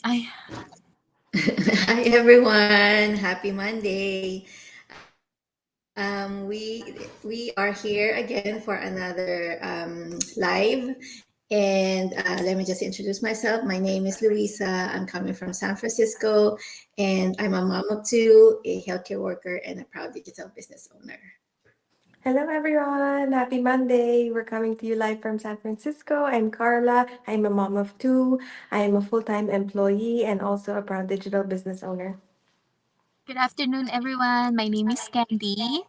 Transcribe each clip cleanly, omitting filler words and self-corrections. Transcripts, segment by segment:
I Hi everyone, happy Monday. We are here again for another live, and let me just introduce myself. My name is Luisa. I'm coming from San Francisco, and I'm a mom of two, a healthcare worker, and a proud digital business owner. Hello, everyone. Happy Monday. We're coming to you live from San Francisco. I'm Carla. I'm a mom of two. I am a full time employee and also a proud digital business owner. Good afternoon, everyone. My name is Candy.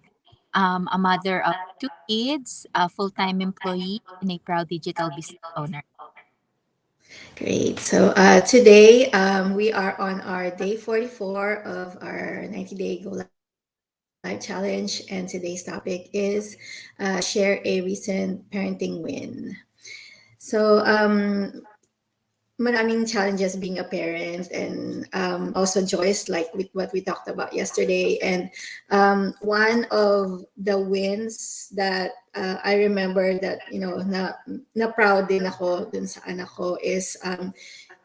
A mother of two kids, a full-time employee, and a proud digital business owner. Great. So today we are on our day 44 of our 90-day Go Live challenge, and today's topic is share a recent parenting win. So maraming challenges being a parent and also joys like with what we talked about yesterday. And one of the wins that I remember that na proud din ako dun sa anak ko is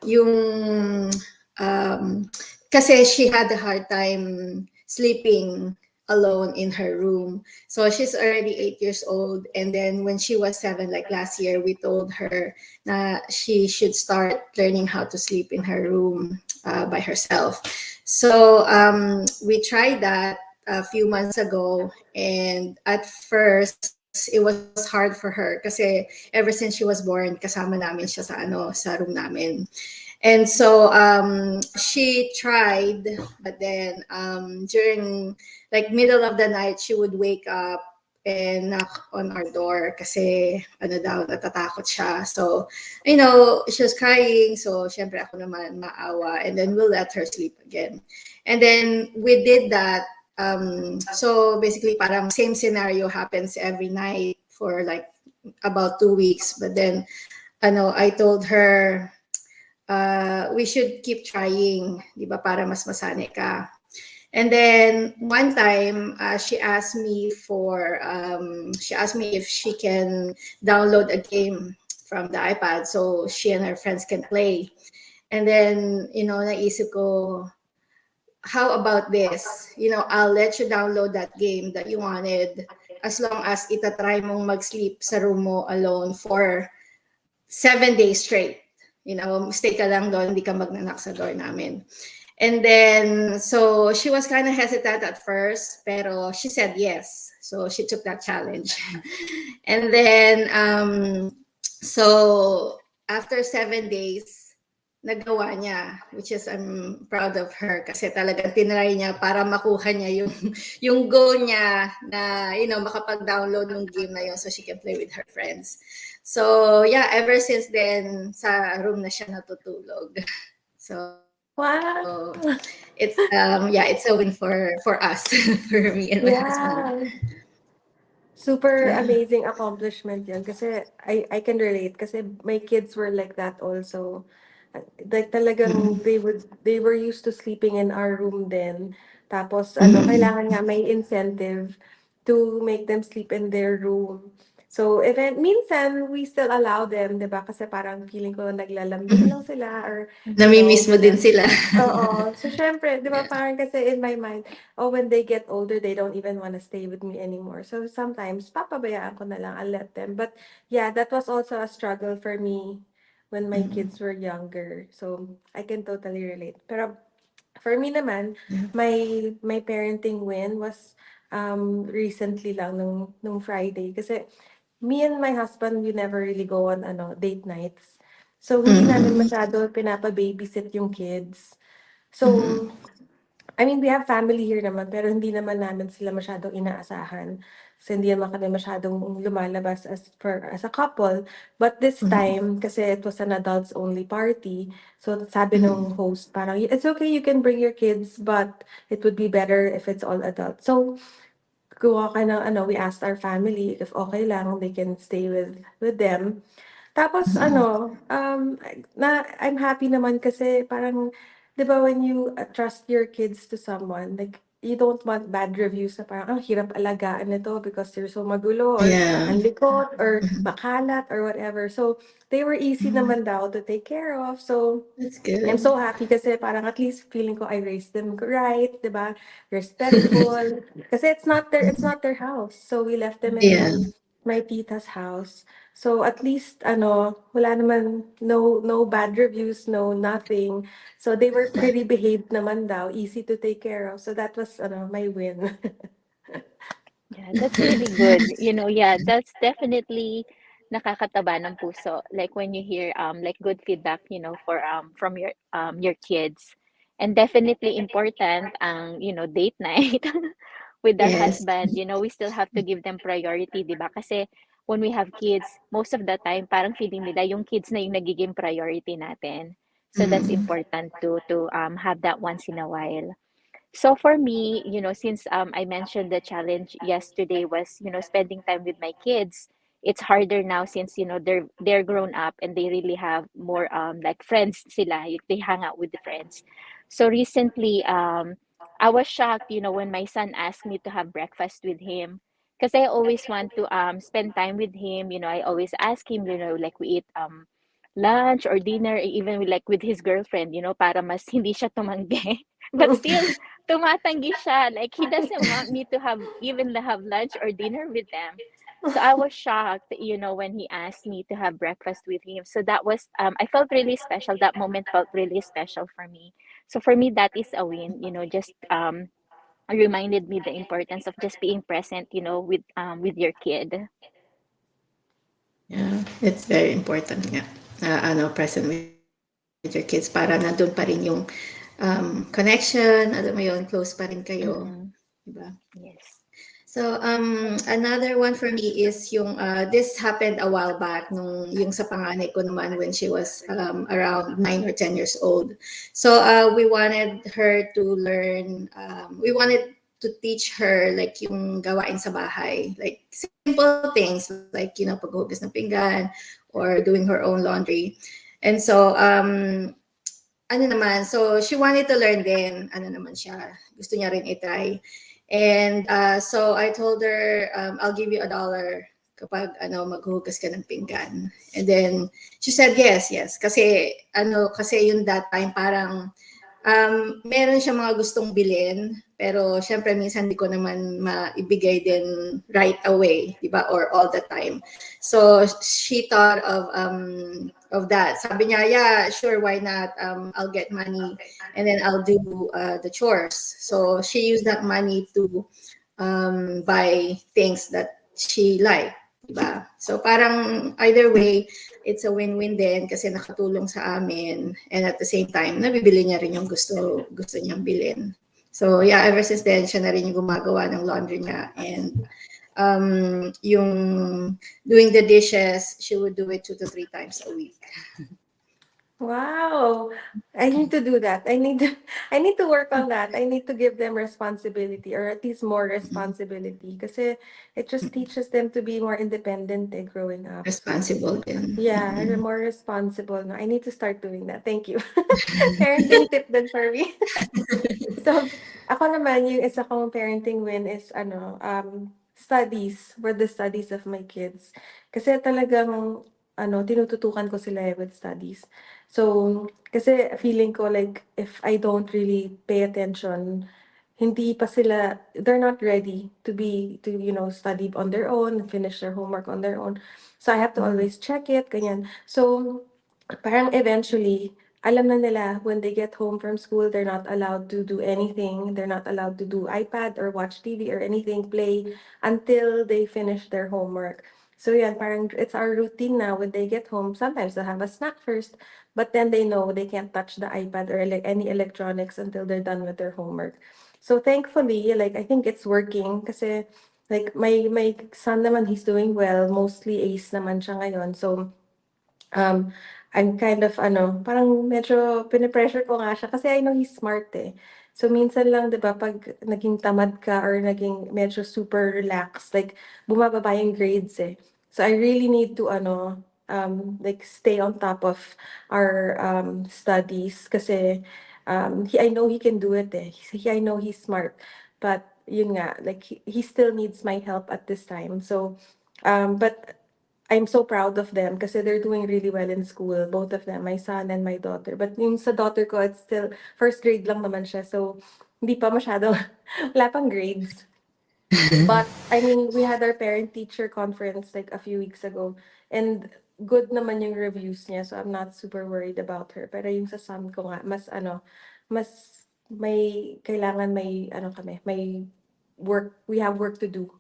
yung kasi she had a hard time sleeping alone in her room. So she's already 8 years old. And then when she was seven, like last year, we told her na she should start learning how to sleep in her room by herself. So we tried that a few months ago. And at first, it was hard for her kasi ever since she was born, kasama namin siya sa room namin. And so she tried, but then during like middle of the night, she would wake up and knock on our door kasi ano daw, natatakot siya. So, she was crying. So, syempre ako naman maawa. And then we'll let her sleep again. And then we did that. So, basically, parang same scenario happens every night for like about 2 weeks. But then, I told her, we should keep trying, di ba, para mas masanay ka. And then one time, she asked me if she can download a game from the iPad so she and her friends can play. And then, naisip ko, how about this? I'll let you download that game that you wanted as long as itatry mong mag-sleep sa room mo alone for 7 days straight. Stay ka lang doon, hindi ka magnanak sa door namin. And then, so she was kind of hesitant at first, pero she said yes. So she took that challenge. And then, so after 7 days, nagawa niya, which is I'm proud of her kasi talagang tinry niya para makuha niya yung yung goal niya na makapag-download ng game na yun so she can play with her friends. So yeah, ever since then sa room na siya natutulog. So Wow. it's a win for us, for me and my husband. Yeah. Super Yeah. amazing accomplishment yan. Kasi I can relate. Kasi my kids were like that also. Like talagang Mm-mm. they were used to sleeping in our room then. Tapos Mm-mm. kailangan nga may incentive to make them sleep in their room. So minsan we still allow them, 'di ba? Kasi parang feeling ko naglalambing lang sila or Namimiss mo din ganun. sila. Oo. So syempre, 'di ba parang kasi in my mind, oh, when they get older, they don't even want to stay with me anymore. So sometimes papabayaan ko na lang, I'll let them. But yeah, that was also a struggle for me when my Mm-mm. kids were younger. So I can totally relate. Pero for me naman, Yeah. my parenting win was recently lang nung Friday kasi me and my husband we never really go on date nights. So hindi namin Mm-mm. masyado pinapa-babysit yung kids. So Mm-mm. I mean, we have family here naman, pero hindi naman namin sila masyadong inaasahan. So, hindi naman kami masyadong lumalabas as a couple. But this Mm-mm. time, kasi it was an adults-only party, so sabi ng host, parang, it's okay, you can bring your kids, but it would be better if it's all adults. So, kuha ka ng, we asked our family if okay lang, they can stay with them. Tapos Mm-mm. I'm happy naman kasi parang, 'di ba when you trust your kids to someone, like you don't want bad reviews na parang, ang hirap alagaan nito because you're so magulo or Yeah. ang likot or makalat or whatever. So, they were easy naman daw to take care of. So, That's I'm good. so happy kasi parang at least feeling ko I raised them right, 'di ba? Respectful. Kasi it's not their house. So we left them in Yeah. my tita's house. So at least wala naman no bad reviews, no nothing. So they were pretty behaved naman daw, easy to take care of. So that was my win. Yeah, that's really good. Yeah, that's definitely nakakataba ng puso. Like when you hear like good feedback, for from your kids. And definitely important ang, date night with our Yes. husband. We still have to give them priority, 'di ba? Kasi when we have kids, most of the time parang feeling nila yung kids na yung nagiging priority natin. So that's Mm. important to have that once in a while. So for me, since I mentioned the challenge yesterday was, spending time with my kids. It's harder now since, they're grown up and they really have more like friends sila. They hang out with the friends. So recently, I was shocked, when my son asked me to have breakfast with him. Because I always want to spend time with him. I always ask him, like we eat lunch or dinner, even with his girlfriend, para mas hindi siya tumanggi. But still, tumatanggi siya. Like he doesn't want me to have lunch or dinner with them. So I was shocked, when he asked me to have breakfast with him. So that was I felt really special. That moment felt really special for me. So for me, that is a win. Just reminded me the importance of just being present. With your kid. Yeah, it's very important nga. Present with your kids para nandun pa rin yung connection, alam mo yun, close pa rin kayo, Mm-mm. diba? Yes. So, another one for me is yung, this happened a while back nung yung sa panganay ko naman when she was around 9 or 10 years old. So, we wanted her to learn, we wanted to teach her like yung gawain sa bahay, like simple things like, paghuhugas ng pinggan or doing her own laundry. And so, ano naman, so she wanted to learn din, ano naman siya, gusto niya rin i-try. And so I told her, I'll give you $1 kapag maghuhugas ka ng pinggan. And then she said yes, yes. Kasi yun that time parang meron siya mga gustong bilhin, pero syempre minsan di ko naman maibigay din right away, di ba? Or all the time. So she thought of that. Sabi niya, yeah, sure, why not? I'll get money and then I'll do the chores. So she used that money to buy things that she liked. Diba? So parang either way, it's a win-win din kasi nakatulong sa amin and at the same time, nabibili niya rin yung gusto niyang bilhin. So yeah, ever since then, siya na rin yung gumagawa ng laundry niya and yung doing the dishes, she would do it 2 to 3 times a week. Wow. I need to do that. I need to work on that. I need to give them responsibility or at least more responsibility kasi it just teaches them to be more independent growing up. So Responsible din. yeah, they're more responsible. No, I need to start doing that. Thank you. Parenting tip din for me. So, ako naman, yung isa kong parenting win is, studies, for the studies of my kids. Kasi talagang, tinututukan ko sila with studies. So, kasi feeling ko like, if I don't really pay attention, hindi pa sila, they're not ready to study on their own, finish their homework on their own. So, I have to always check it, ganyan. So, parang eventually, alam na nila when they get home from school, they're not allowed to do anything. They're not allowed to do iPad or watch TV or anything, play until they finish their homework. So yeah, parang it's our routine now when they get home. Sometimes they'll have a snack first, but then they know they can't touch the iPad or like any electronics until they're done with their homework. So thankfully, like I think it's working kasi like my son naman, he's doing well. Mostly A's naman siya ngayon. So Um, I'm kind of parang medyo pine-pressure ko nga siya kasi I know he's smart eh. So minsan lang 'di ba pag naging tamad ka or naging medyo super relaxed, like bumababa yung grades eh. So I really need to like stay on top of our studies kasi I know he can do it eh. I know he's smart. but yun nga, like he still needs my help at this time. So, but I'm so proud of them kasi they're doing really well in school, both of them, my son and my daughter. But yung sa daughter ko, it's still first grade lang naman siya. So, hindi pa masyado, wala pang grades. But I mean, we had our parent-teacher conference like a few weeks ago, and good naman yung reviews niya, so I'm not super worried about her. Pero yung sa son ko nga, mas may kailangan may kami, may work, we have work to do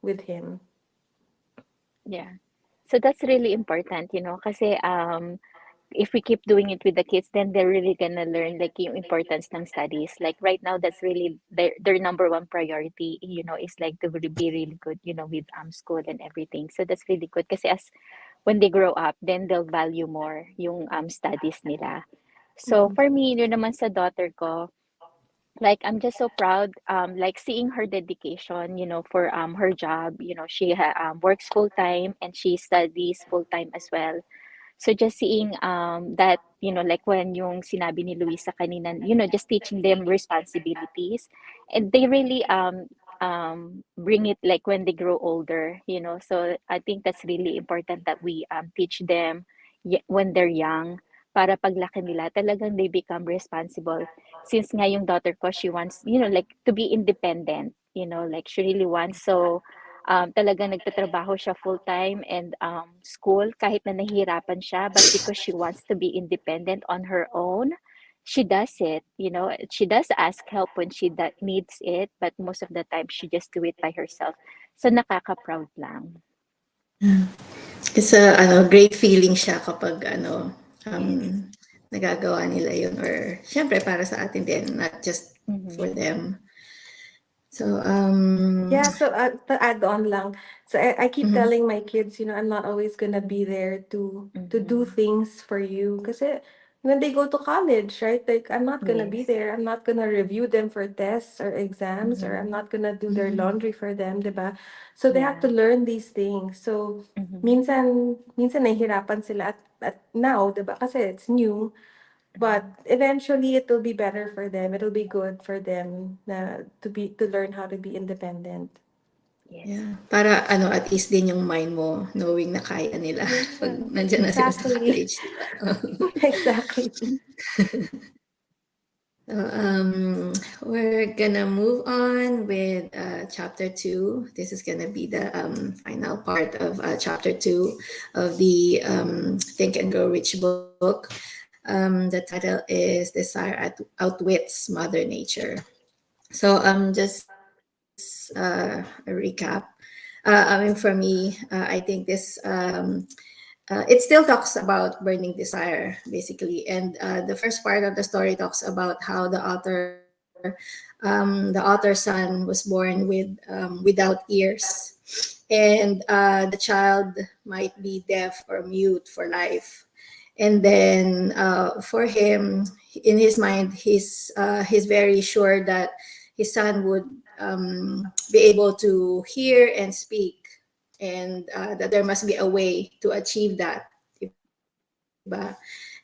with him. Yeah. So that's really important, kasi if we keep doing it with the kids, then they're really gonna learn like yung importance ng studies. Like right now, that's really their number one priority, is like to really be really good, with school and everything. So that's really good kasi as when they grow up, then they'll value more yung studies nila. So Mm-mm. for me, yun naman sa daughter ko, like I'm just so proud, like seeing her dedication, for her job. She works full time and she studies full time as well. So just seeing that, like when yung sinabi ni Luisa kanina, just teaching them responsibilities, and they really bring it like when they grow older. So I think that's really important that we teach them when they're young, para paglaki nila talagang they become responsible. Since nga yung daughter ko, she wants, like to be independent, like she really wants. So talagang nagtatrabaho siya full-time and school kahit na nahihirapan siya, but because she wants to be independent on her own, she does it. She does ask help when she needs it, but most of the time she just do it by herself. So nakaka-proud lang. It's a great feeling siya kapag Yes. nagagawa nila yun, or syempre para sa atin din, not just Mm-hmm. for them. So Yeah, so to add on lang, so I keep mhm, telling my kids, I'm not always gonna be there to do Mm-hmm. things for you. Kasi when they go to college, right? Like I'm not gonna be Yes. there. I'm not gonna review them for tests or exams, or I'm Mm-hmm. not gonna do their mhm, laundry for them, diba? So they have Yeah. to learn these things. So Mm-hmm. minsan nahihirapan sila at now, diba? Kasi it's new. But Mm-hmm. eventually it will be better for them. It'll be good for them to learn how to be independent. Yes. yeah. Para at least din yung mind mo knowing na kaya nila pag Yeah, nandiyan na sila sa exactly. college, di ba? Exactly. So, we're gonna move on with chapter 2. This is gonna be the final part of chapter 2 of the Think and Grow Rich book. The title is Desire Outwits Mother Nature. So just a recap. I mean, for me, I think this it still talks about burning desire, basically. And the first part of the story talks about how the author's son was born without ears, and the child might be deaf or mute for life. And then for him, in his mind, he's very sure that his son would be able to hear and speak, and that there must be a way to achieve that, diba?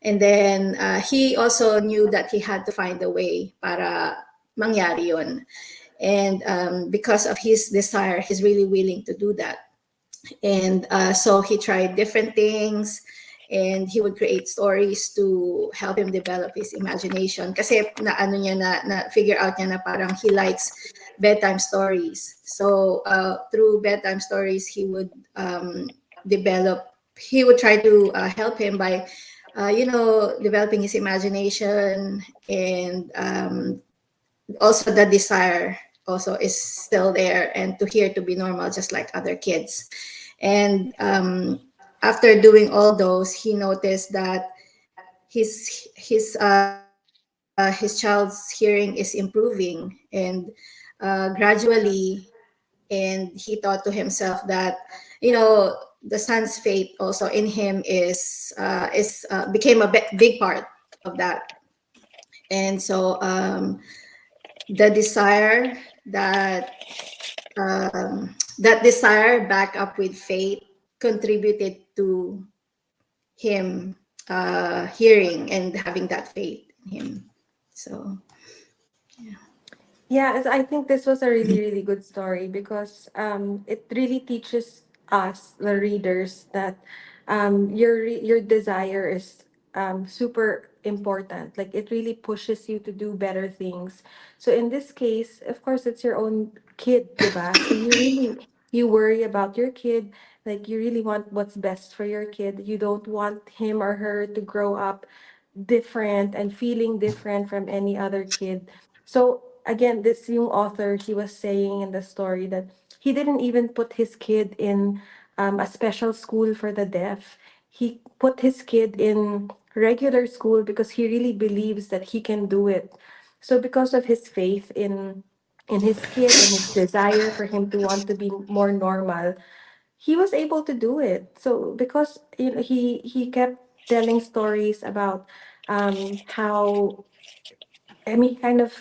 And then he also knew that he had to find a way para mangyari yun. And because of his desire, he's really willing to do that. And so he tried different things, and he would create stories to help him develop his imagination. Kasi na ano niya na figure out niya na parang he likes bedtime stories. So through bedtime stories, develop. He would try to help him by, developing his imagination, and also the desire also is still there, and to hear, to be normal just like other kids. And after doing all those, he noticed that his child's hearing is improving, and gradually. And he thought to himself that, the son's fate also in him became a big part of that. And so the desire that desire back up with faith contributed to him hearing and having that faith in him. So Yeah, I think this was a really, really good story because it really teaches us, the readers, that your desire is super important. Like it really pushes you to do better things. So in this case, of course, it's your own kid, diba? So you worry about your kid. Like you really want what's best for your kid. You don't want him or her to grow up different and feeling different from any other kid. So again, this young author, he was saying in the story that he didn't even put his kid in a special school for the deaf. He put his kid in regular school because he really believes that he can do it. So because of his faith in his kid and his desire for him to want to be more normal, he was able to do it. So because he kept telling stories about how, I mean, kind of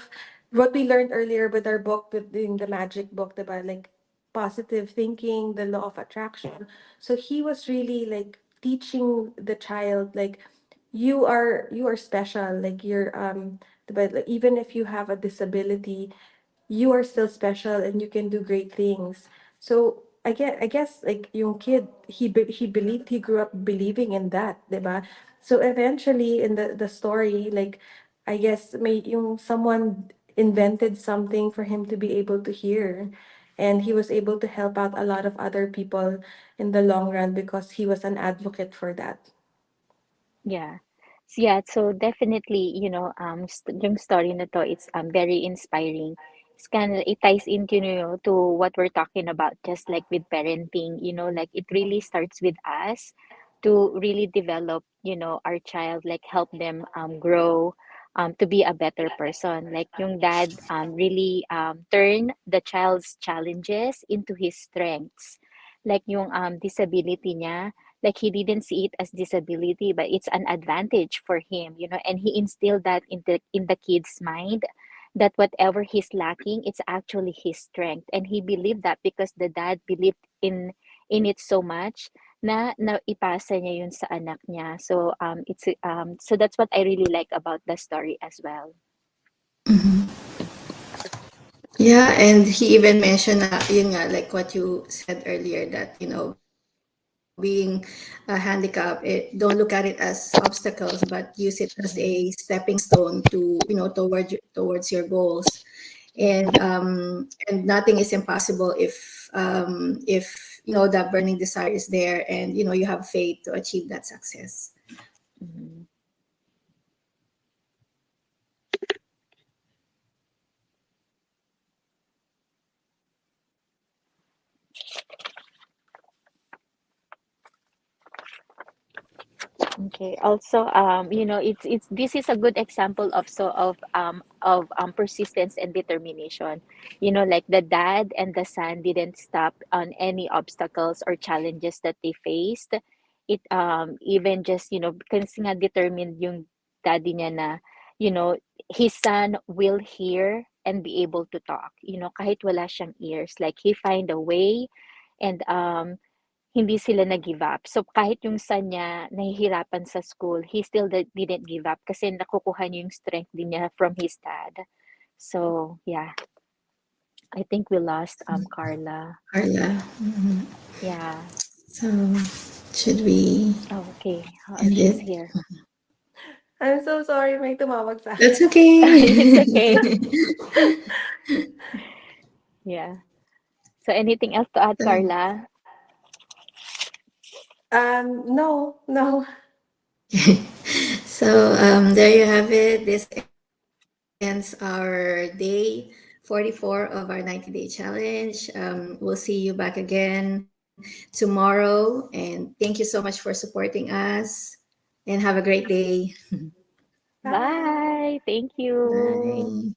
what we learned earlier with our book, with in the magic book, about like positive thinking, the law of attraction. So he was really like teaching the child like you are special, like you're but like, even if you have a disability, you are still special and you can do great things. So I guess like yung kid, he believed, he grew up believing in that, diba? So eventually in the story, like I guess may yung someone invented something for him to be able to hear, and he was able to help out a lot of other people in the long run because he was an advocate for that. Yeah. Yeah, so definitely, yung story na to, it's very inspiring. It's kind of, it ties into, to what we're talking about, just like with parenting, like it really starts with us to really develop, our child, like help them grow to be a better person. Like yung dad really turn the child's challenges into his strengths. Like yung disability niya, like he didn't see it as disability, but it's an advantage for him, and he instilled that in the kid's mind, that whatever he's lacking, it's actually his strength, and he believed that because the dad believed in it so much, na ipasa niya yun sa anak niya. So so that's what I really like about the story as well. Yeah, and he even mentioned, yun nga, like what you said earlier, that being a handicap, don't look at it as obstacles, but use it as a Mhm. stepping stone to towards your goals. And nothing is impossible if that burning desire is there, and you have faith to achieve that success. Mhm. Okay. Also, it's this is a good example of persistence and determination. Like the dad and the son didn't stop on any obstacles or challenges that they faced. It even just kasi nga determined yung daddy niya na you know his son will hear and be able to talk. Kahit wala siyang ears, like he find a way, and hindi sila nag-give up. So kahit yung son niya nahihirapan sa school, he still didn't give up kasi nakukuha niya yung strength din niya from his dad. So, yeah, I think we lost Carla. Carla. Mhm. Yeah. So should we Oh, okay. Oh, end she's it? here. I'm so sorry, may tumawag sa That's akin. It's okay. okay. Yeah. So anything else to add, Carla? No, no. So there you have it. This ends our day 44 of our 90-day challenge. We'll see you back again tomorrow. And thank you so much for supporting us. And have a great day. Bye. Bye. Thank you. Bye.